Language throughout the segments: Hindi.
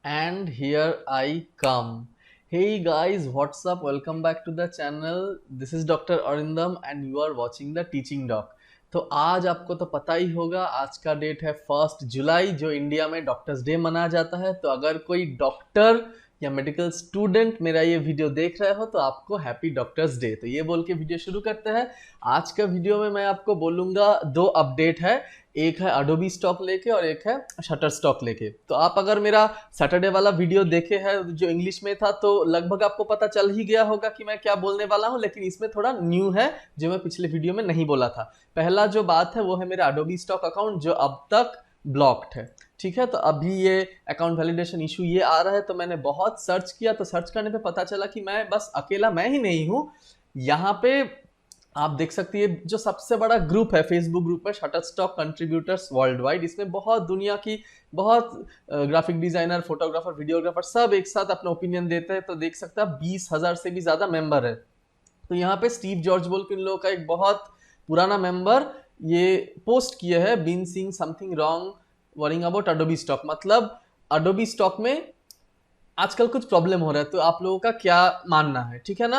And here I come. Hey guys, what's up? Welcome back to the channel. This is Dr. Arindam and you are watching the Teaching Doc. तो आज आपको तो पता ही होगा, आज का डेट है 1 जुलाई, जो इंडिया में डॉक्टर्स डे मनाया जाता है। तो अगर कोई डॉक्टर या मेडिकल स्टूडेंट मेरा ये वीडियो देख रहे हो तो आपको हैप्पी डॉक्टर्स डे। तो ये बोल के वीडियो शुरू करते हैं। आज का वीडियो में मैं आपको बोलूँगा दो अपडेट है, एक है अडोबी स्टॉक लेके और एक है शटर स्टॉक लेके। तो आप अगर मेरा सैटरडे वाला वीडियो देखे हैं जो इंग्लिश में था तो लगभग आपको पता चल ही गया होगा कि मैं क्या बोलने वाला हूं, लेकिन इसमें थोड़ा न्यू है जो मैं पिछले वीडियो में नहीं बोला था। पहला जो बात है वो है मेरा अडोबी स्टॉक अकाउंट जो अब तक ब्लॉक्ड है। ठीक है, तो अभी ये अकाउंट वैलिडेशन इशू ये आ रहा है, तो मैंने बहुत सर्च किया, तो सर्च करने पे पता चला कि मैं बस अकेला मैं ही नहीं हूँ। यहाँ पे आप देख सकती है जो सबसे बड़ा ग्रुप है फेसबुक ग्रुप है शटरस्टॉक कंट्रीब्यूटर्स वर्ल्ड वाइड। इसमें बहुत दुनिया की बहुत ग्राफिक डिजाइनर, फोटोग्राफर, वीडियोग्राफर सब एक साथ अपना ओपिनियन देते हैं। तो देख सकते हैं 20,000 से भी ज्यादा मेंबर है। तो यहाँ पे स्टीव जॉर्ज बोल के इन लोगों का एक बहुत पुराना मेंबर ये पोस्ट किया है, been seeing something wrong worrying about Adobe stock. मतलब अडोबी स्टॉक में आजकल कुछ प्रॉब्लम हो रहा है, तो आप लोगों का क्या मानना है? ठीक है ना।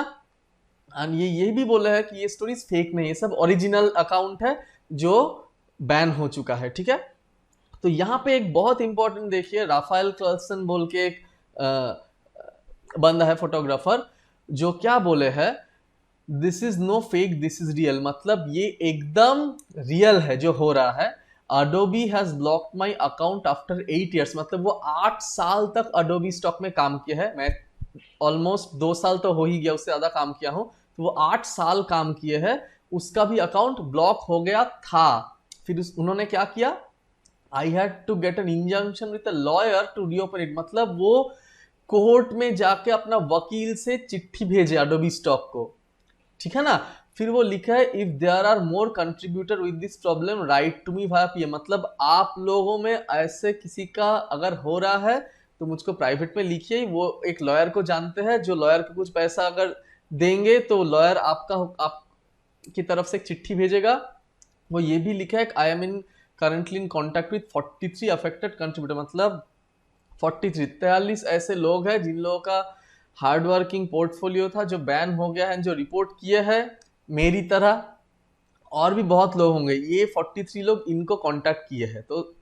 एंड ये भी बोला है कि ये स्टोरीज फेक नहीं, ये सब ओरिजिनल अकाउंट है जो बैन हो चुका है। ठीक है, तो यहाँ पे एक बहुत इंपॉर्टेंट देखिए, राफेल कार्लसन बोल के एक बंदा है फोटोग्राफर, जो क्या बोले है, this is no fake this is real. मतलब ये एकदम रियल है जो हो रहा है। Adobe has blocked my account after 8 years। मतलब वो 8 साल तक अडोबी स्टॉक में काम किया है। मैं ऑलमोस्ट 2 साल तो हो ही गया, उससे ज्यादा काम किया हूं। तो वो 8 साल काम किए हैं, उसका भी अकाउंट ब्लॉक हो गया था। फिर उन्होंने क्या किया, I had to get an injunction with a lawyer to reopen it. मतलब वो कोर्ट में जाके अपना वकील से चिट्ठी भेजे अडोबी स्टॉक को। ठीक है ना। फिर वो लिखा है, if there are more contributor with this problem write to me via PM. मतलब आप लोगों में ऐसे किसी का अगर हो रहा है तो मुझको प्राइवेट में लिखिए। वो एक लॉयर को जानते हैं, जो लॉयर को कुछ पैसा अगर देंगे तो लॉयर आपकी तरफ से एक चिट्ठी भेजेगा। वो ये भी लिखा है, I am in currently in contact with 43 affected contributor. मतलब 43 ऐसे लोग हैं जिन लोगों का हार्ड वर्किंग पोर्टफोलियो था जो बैन हो गया है, जो रिपोर्ट किए हैं मेरी तरह। और भी बहुत लोग होंगे, ये 43 लोग इनको कांटेक्ट किए हैं। तो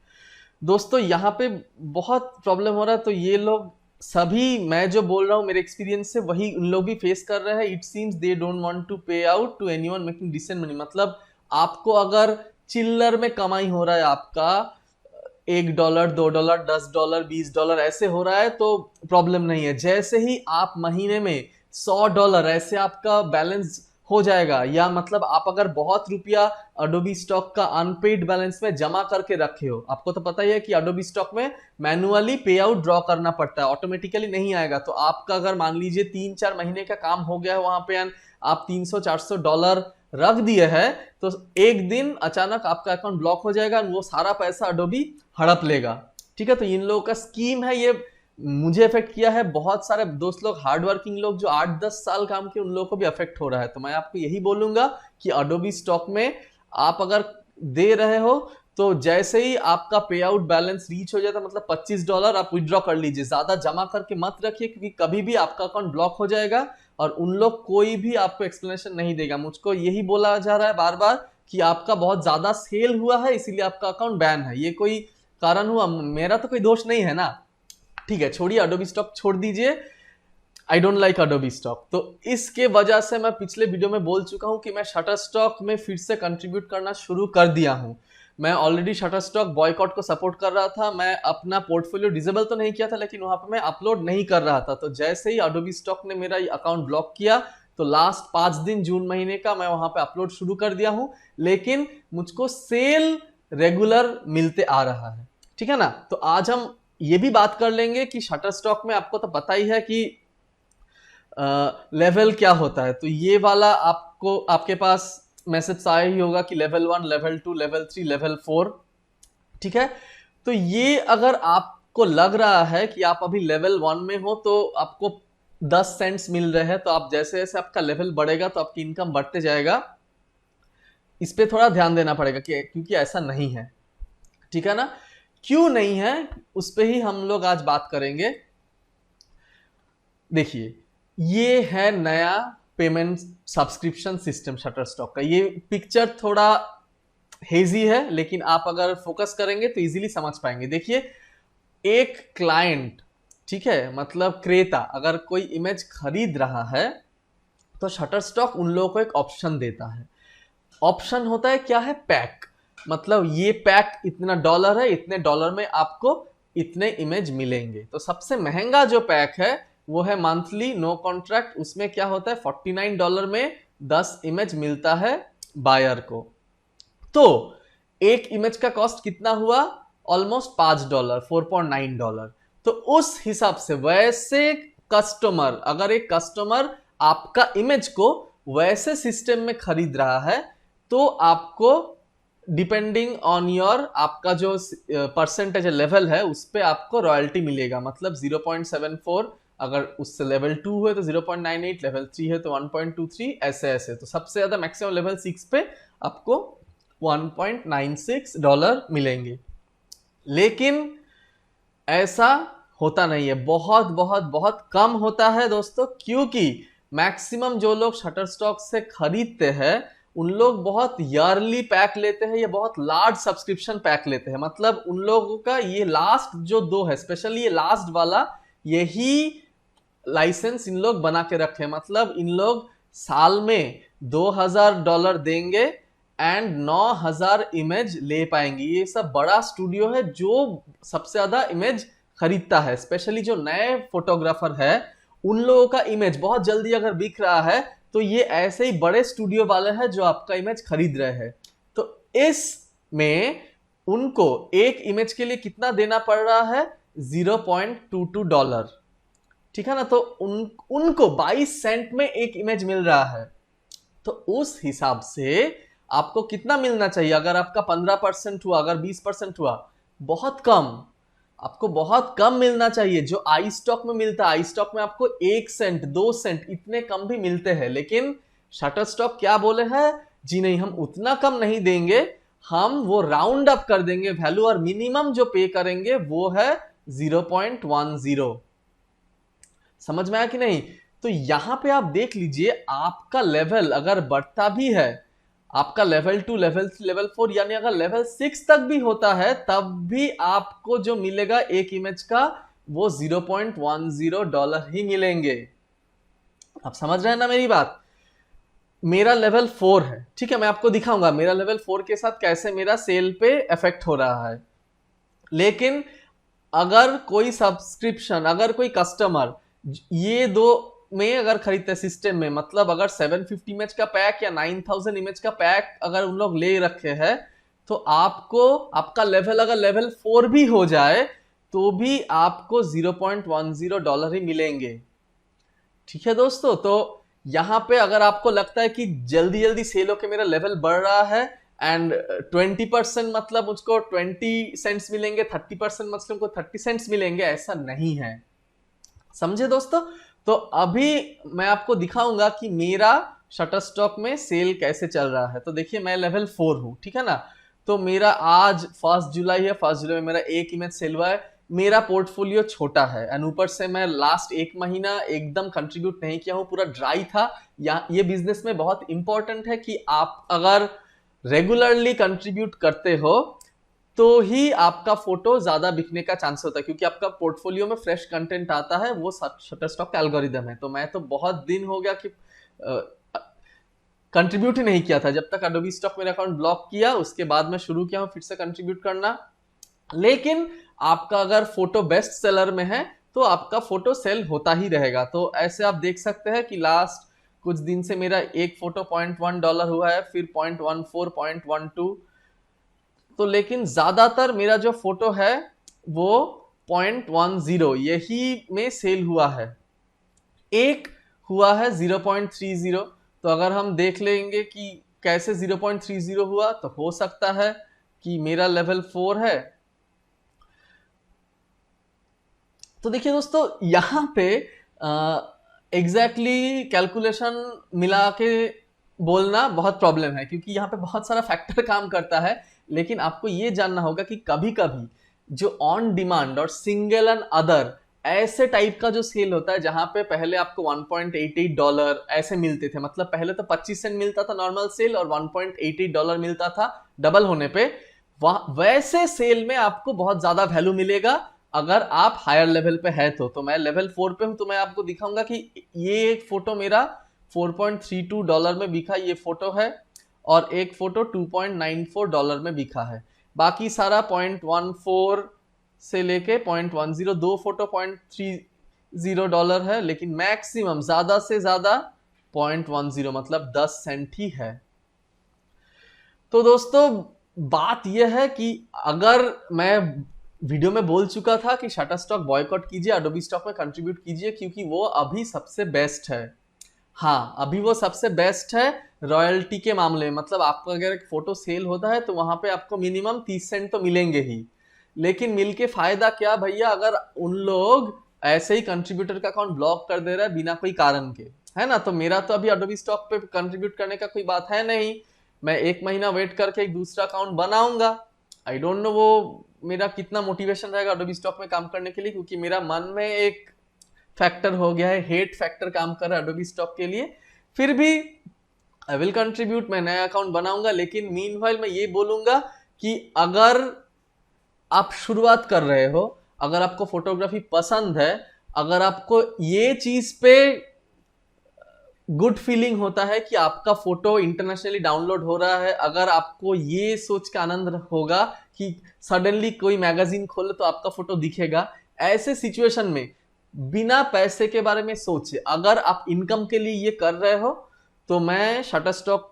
दोस्तों यहाँ पे बहुत प्रॉब्लम हो रहा है। तो ये लोग सभी, मैं जो बोल रहा हूँ मेरे एक्सपीरियंस से, वही उन लोग भी फेस कर रहे हैं। It seems they don't want to pay out to anyone making decent money. मतलब आपको अगर चिल्लर में कमाई हो रहा है, आपका $1, $2, $10, $20 ऐसे हो रहा है तो प्रॉब्लम नहीं है। जैसे ही आप महीने में $100 ऐसे आपका बैलेंस हो जाएगा, या मतलब आप अगर बहुत रुपया अडोबी स्टॉक का अनपेड बैलेंस में जमा करके रखे हो, आपको तो पता ही है कि अडोबी स्टॉक में मैनुअली पे आउट ड्रॉ करना पड़ता है, ऑटोमेटिकली नहीं आएगा। तो आपका अगर मान लीजिए 3-4 महीने का काम हो गया है वहां पे, आप $300-400 रख दिए है, तो एक दिन अचानक आपका अकाउंट ब्लॉक हो जाएगा, वो सारा पैसा अडोबी हड़प लेगा। ठीक है, तो इन लोगों का स्कीम है ये। मुझे इफेक्ट किया है, बहुत सारे दोस्त लोग, हार्ड वर्किंग लोग जो 8-10 साल काम किए, उन लोगों को भी इफेक्ट हो रहा है। तो मैं आपको यही बोलूंगा कि अडोबी स्टॉक में आप अगर दे रहे हो तो जैसे ही आपका पे आउट बैलेंस रीच हो जाता है, मतलब $25 आप विड्रॉ कर लीजिए। ज्यादा जमा करके मत रखिए, क्योंकि कभी भी आपका अकाउंट ब्लॉक हो जाएगा और उन लोग कोई भी आपको एक्सप्लेनेशन नहीं देगा। मुझको यही बोला जा रहा है बार बार कि आपका बहुत ज्यादा सेल हुआ है इसीलिए आपका अकाउंट बैन है। ये कोई कारण हुआ? मेरा तो कोई दोष नहीं है ना। ठीक है, छोड़िए, अडोबी स्टॉक छोड़ दीजिए। I don't like Adobe stock. तो इसके वजह से मैं पिछले वीडियो में बोल चुका हूं कि मैं शटर स्टॉक में फिर से कंट्रीब्यूट करना शुरू कर दिया हूं। मैं ऑलरेडी शटर स्टॉक बॉयकॉट को सपोर्ट कर रहा था। मैं अपना पोर्टफोलियो डिसेबल तो नहीं किया था, लेकिन वहां पे मैं अपलोड नहीं कर रहा था। तो जैसे ही अडोबी स्टॉक ने मेरा अकाउंट ब्लॉक किया, तो लास्ट 5 दिन जून महीने का मैं वहां पे अपलोड शुरू कर दिया हूं, लेकिन मुझको सेल रेगुलर मिलते आ रहा है। ठीक है ना। तो आज हम ये भी बात कर लेंगे कि शटर स्टॉक में आपको तो पता ही है कि लेवल क्या होता है। तो ये वाला आपको, आपके पास मैसेज आया ही होगा कि लेवल 1, लेवल 2, लेवल 3, लेवल 4। ठीक है, तो ये अगर आपको लग रहा है कि आप अभी लेवल 1 में हो तो आपको 10 सेंट्स मिल रहे हैं, तो आप जैसे जैसे आपका लेवल बढ़ेगा तो आपकी इनकम बढ़ते जाएगा। इस पे थोड़ा ध्यान देना पड़ेगा कि क्योंकि ऐसा नहीं है। ठीक है ना। क्यों नहीं है उस पे ही हम लोग आज बात करेंगे। देखिए, ये है नया पेमेंट सब्सक्रिप्शन सिस्टम शटरस्टॉक का। ये पिक्चर थोड़ा हेजी है, लेकिन आप अगर फोकस करेंगे तो इजीली समझ पाएंगे। देखिए, एक क्लाइंट, ठीक है, मतलब क्रेता अगर कोई इमेज खरीद रहा है तो शटरस्टॉक उन लोगों को एक ऑप्शन देता है। ऑप्शन होता है क्या है, पैक। मतलब ये पैक इतना डॉलर है, इतने डॉलर में आपको इतने इमेज मिलेंगे। तो सबसे महंगा जो पैक है वो है मंथली नो कॉन्ट्रैक्ट। उसमें क्या होता है, $49 में 10 इमेज मिलता है बायर को। तो एक इमेज का कॉस्ट कितना हुआ, ऑलमोस्ट $5, $4.9। तो उस हिसाब से वैसे कस्टमर, अगर एक कस्टमर आपका इमेज को वैसे सिस्टम में खरीद रहा है तो आपको डिपेंडिंग ऑन योर, आपका जो परसेंटेज लेवल है उस पे आपको रॉयल्टी मिलेगा। मतलब 0.74, अगर उससे लेवल 2 है तो 0.98, लेवल 3 है तो 1.23, ऐसे ऐसे। तो सबसे ज्यादा मैक्सिमम लेवल 6 पे आपको $1.96 मिलेंगे। लेकिन ऐसा होता नहीं है, बहुत बहुत बहुत कम होता है दोस्तों, क्योंकि मैक्सिमम जो लोग शटरस्टॉक से खरीदते हैं उन लोग बहुत ईयरली पैक लेते हैं या बहुत लार्ज सब्सक्रिप्शन पैक लेते हैं। मतलब उन लोगों का ये लास्ट जो 2 है, स्पेशली ये लास्ट वाला, यही लाइसेंस इन लोग बना के रखे। मतलब इन लोग साल में $2,000 देंगे एंड 9,000 इमेज ले पाएंगे। ये सब बड़ा स्टूडियो है जो सबसे ज्यादा इमेज खरीदता है। स्पेशली जो नए फोटोग्राफर है उन लोगों का इमेज बहुत जल्दी अगर बिक रहा है तो ये ऐसे ही बड़े स्टूडियो वाले हैं जो आपका इमेज खरीद रहे हैं। तो इसमें उनको एक इमेज के लिए कितना देना पड़ रहा है, $0.22। ठीक है ना। तो उनको 22 सेंट में एक इमेज मिल रहा है। तो उस हिसाब से आपको कितना मिलना चाहिए, अगर आपका 15% हुआ, अगर 20% हुआ, बहुत कम, आपको बहुत कम मिलना चाहिए। जो आई स्टॉक में मिलता है, आई स्टॉक में आपको 1 सेंट 2 सेंट इतने कम भी मिलते हैं। लेकिन शटर स्टॉक क्या बोले हैं, जी नहीं, हम उतना कम नहीं देंगे, हम वो राउंड अप कर देंगे वैल्यू, और मिनिमम जो पे करेंगे वो है 0.10। समझ में आया कि नहीं। तो यहां पे आप देख लीजिए, आपका लेवल अगर बढ़ता भी है, आपका लेवल 2, लेवल 3, लेवल 4, यानी अगर लेवल 6 तक भी होता है तब भी आपको जो मिलेगा एक इमेज का वो $0.10 ही मिलेंगे। आप समझ रहे हैं ना मेरी बात। मेरा लेवल 4 है, ठीक है, मैं आपको दिखाऊंगा मेरा लेवल 4 के साथ कैसे मेरा सेल पे इफेक्ट हो रहा है। लेकिन अगर कोई सब्सक्रिप्शन, अगर कोई कस्टमर ये दो में अगर खरीदते सिस्टम में, मतलब अगर 750 इमेज का पैक या 9,000 इमेज का पैक अगर उन लोग ले रखे हैं, तो आपको आपका लेवल अगर लेवल 4 भी हो जाए तो भी आपको $0.10 ही मिलेंगे। ठीक है दोस्तों। तो यहां पे अगर आपको लगता है कि जल्दी जल्दी सेल होके मेरा लेवल बढ़ रहा है एंड 20% मतलब मुझको 20 सेंट्स मिलेंगे, 30% मतलब को 30 सेंट्स मिलेंगे, ऐसा नहीं है। समझे दोस्तों। तो अभी मैं आपको दिखाऊंगा कि मेरा शटरस्टॉक में सेल कैसे चल रहा है। तो देखिए, मैं लेवल 4 हूं, ठीक है ना। तो मेरा आज 1 जुलाई है, 1 जुलाई में मेरा एक इमेज सेल हुआ है। मेरा पोर्टफोलियो छोटा है एंड ऊपर से मैं लास्ट 1 महीना एकदम कंट्रीब्यूट नहीं किया हूं, पूरा ड्राई था। ये बिजनेस में बहुत इंपॉर्टेंट है कि आप अगर रेगुलरली कंट्रीब्यूट करते हो तो ही आपका फोटो ज्यादा बिकने का चांस होता है, क्योंकि आपका पोर्टफोलियो में फ्रेश कंटेंट आता है, वो शटरस्टॉक का एल्गोरिदम है। तो मैं तो बहुत दिन हो गया कि कंट्रीब्यूट ही नहीं किया था, जब तक एडोबी स्टॉक मेरा अकाउंट ब्लॉक किया उसके बाद मैं शुरू किया हूं फिर से कंट्रीब्यूट करना। लेकिन आपका अगर फोटो बेस्ट सेलर में है तो आपका फोटो सेल होता ही रहेगा। तो ऐसे आप देख सकते हैं कि लास्ट कुछ दिन से मेरा एक फोटो $0.1 हुआ है, फिर 0.14, 0.12। तो लेकिन ज्यादातर मेरा जो फोटो है वो 0.10 यही में सेल हुआ है। एक हुआ है 0.30। तो अगर हम देख लेंगे कि कैसे 0.30 हुआ, तो हो सकता है कि मेरा लेवल 4 है। तो देखिए दोस्तों, यहां पे एग्जैक्टली कैलकुलेशन मिला के बोलना बहुत प्रॉब्लम है, क्योंकि यहाँ पे बहुत सारा फैक्टर काम करता है। लेकिन आपको ये जानना होगा कि कभी कभी जो ऑन डिमांड और सिंगल एंड अदर ऐसे टाइप का जो सेल होता है, जहां पे पहले आपको $1.88 ऐसे मिलते थे, मतलब पहले तो 25 सेंट मिलता था नॉर्मल सेल और $1.88 मिलता था डबल होने पे, वैसे सेल में आपको बहुत ज्यादा वैल्यू मिलेगा अगर आप हायर लेवल पे है तो मैं लेवल 4 पे हूं, तो मैं आपको दिखाऊंगा कि ये एक फोटो मेरा $4.32 में बिका, ये फोटो है, और एक फोटो $2.94 में बिका है। बाकी सारा 0.14 से लेके 0.10, दो फोटो $0.30 है, लेकिन मैक्सिमम ज्यादा से ज्यादा 0.10 मतलब 10 सेंट ही है। तो दोस्तों बात यह है कि अगर मैं वीडियो में बोल चुका था कि शटरस्टॉक बॉयकॉट कीजिए, एडोबी स्टॉक में कंट्रीब्यूट कीजिए, क्योंकि वो अभी सबसे बेस्ट है। हाँ, अभी वो सबसे बेस्ट है रॉयल्टी के मामले में, मतलब आपका अगर एक फोटो सेल होता है तो वहां पे आपको मिनिमम 30 सेंट तो मिलेंगे ही, लेकिन मिलके फायदा क्या भैया, अगर उन लोग ऐसे ही कंट्रीब्यूटर का अकाउंट ब्लॉक कर दे रहा है बिना कोई कारण के, है ना। तो मेरा तो अभी एडोबी स्टॉक पे कंट्रीब्यूट करने का कोई बात है नहीं, मैं 1 महीना वेट करके एक दूसरा अकाउंट बनाऊंगा। आई डोंट नो वो मेरा कितना मोटिवेशन रहेगा एडोबी स्टॉक में काम करने के लिए, क्योंकि मेरा मन में एक फैक्टर हो गया है, हेट फैक्टर काम कर रहा है एडोबी स्टॉक के लिए। फिर भी आई विल कंट्रीब्यूट, मैं नया अकाउंट बनाऊंगा, लेकिन मीनवाइल मैं ये बोलूंगा कि अगर आप शुरुआत कर रहे हो, अगर आपको फोटोग्राफी पसंद है, अगर आपको ये चीज पे गुड फीलिंग होता है कि आपका फोटो इंटरनेशनली डाउनलोड हो रहा है, अगर आपको ये सोच के आनंद होगा कि सडनली कोई मैगजीन खोले तो आपका फोटो दिखेगा, ऐसे सिचुएशन में बिना पैसे के बारे में सोचे अगर आप इनकम के लिए ये कर रहे हो, तो मैं शटरस्टॉक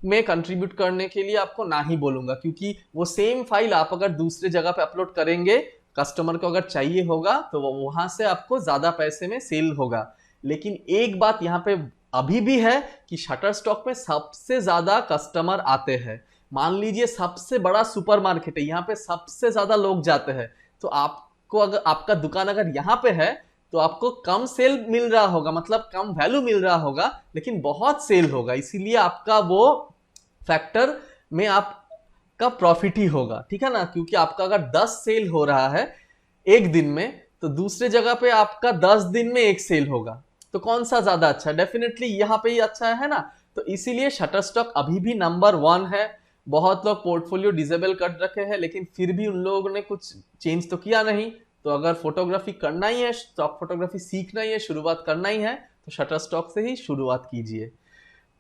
में कंट्रीब्यूट करने के लिए आपको ना ही बोलूंगा, क्योंकि वो सेम फाइल आप अगर दूसरे जगह पे अपलोड करेंगे, कस्टमर को अगर चाहिए होगा तो वहां से आपको ज्यादा पैसे में सेल होगा। लेकिन एक बात यहाँ पे अभी भी है कि शटरस्टॉक में सबसे ज्यादा कस्टमर आते हैं। मान लीजिए सबसे बड़ा सुपरमार्केट है, यहाँ पे सबसे ज्यादा लोग जाते हैं, तो आपको अगर आपका दुकान अगर यहाँ पे है तो आपको कम सेल मिल रहा होगा, मतलब कम वैल्यू मिल रहा होगा, लेकिन बहुत सेल होगा, इसीलिए आपका वो फैक्टर में आपका प्रॉफिट ही होगा, ठीक है ना। क्योंकि आपका अगर 10 सेल हो रहा है एक दिन में, तो दूसरे जगह पे आपका 10 दिन में एक सेल होगा, तो कौन सा ज्यादा अच्छा है? डेफिनेटली यहाँ पे ही अच्छा है ना। तो इसीलिए शटरस्टॉक अभी भी नंबर 1 है। बहुत लोग पोर्टफोलियो डिसेबल कर रखे हैं, लेकिन फिर भी उन लोगों ने कुछ चेंज तो किया नहीं। तो अगर फोटोग्राफी करना ही है, स्टॉक फोटोग्राफी सीखना ही है, शुरुआत करना ही है, तो शटरस्टॉक से ही शुरुआत कीजिए।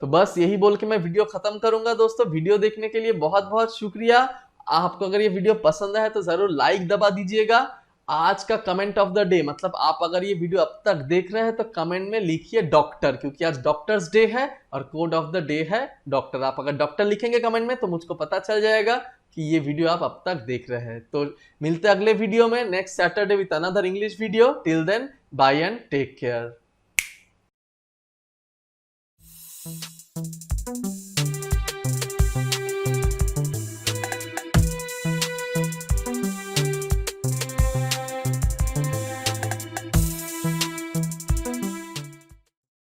तो बस यही बोल के मैं वीडियो खत्म करूंगा। दोस्तों वीडियो देखने के लिए बहुत बहुत शुक्रिया। आपको अगर ये वीडियो पसंद है तो जरूर लाइक दबा दीजिएगा। आज का कमेंट ऑफ द डे, मतलब आप अगर ये वीडियो अब तक देख रहे हैं तो कमेंट में लिखिए डॉक्टर, क्योंकि आज डॉक्टर्स डे है और कोड ऑफ द डे है डॉक्टर। आप अगर डॉक्टर लिखेंगे कमेंट में तो मुझको पता चल जाएगा कि ये वीडियो आप अब तक देख रहे हैं। तो मिलते हैं अगले वीडियो में next Saturday with another English video. Till then bye and take care.